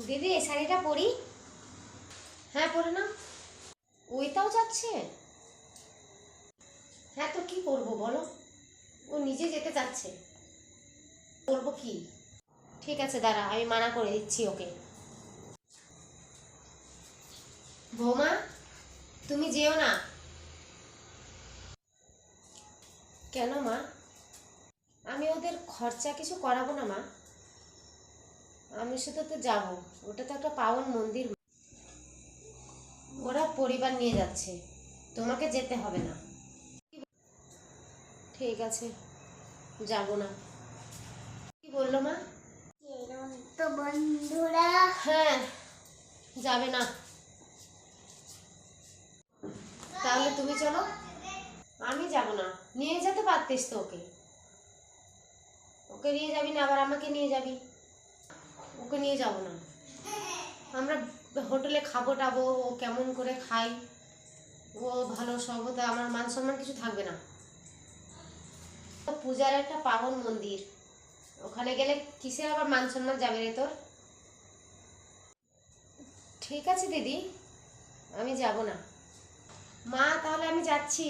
দিদি এই শাড়িটা পরি। হ্যাঁ পরে না। ওইটাও যাচ্ছে। হ্যাঁ তো কি করবো বলো, ও নিজে যেতে চাচ্ছে, বলবো কি। ঠিক আছে দাঁড়া, আমি মানা করে দিচ্ছি ওকে। বৌমা তুমি যেও না। কেন মা? আমি ওদের খরচা কিছু করাবো না মা, আমি শুধু তো যাবো, ওটা তো একটা পাবন মন্দির, ওরা পরিবার নিয়ে যাচ্ছে, তোমাকে যেতে হবে না। ঠিক আছে যাবো না। কি বললো মা? তো বন্ধুরা, হ্যাঁ যাবে না, তাহলে তুমি চলো। আমি যাব না, নিয়ে যেতে পারতিস তো ওকে, ওকে নিয়ে যাবি না আবার আমাকে নিয়ে যাবি। ওকে নিয়ে যাব না, আমরা হোটেলে খাবো টাবো, ও কেমন করে খাই, ও ভালো সব হতে আমার মান সম্মান কিছু থাকবে না। পূজার একটা পাবন মন্দির, ওখানে গেলে কিসের আবার মান সম্মান যাবে রে তোর? ঠিক আছে দিদি, আমি যাব না। মা তাহলে আমি যাচ্ছি।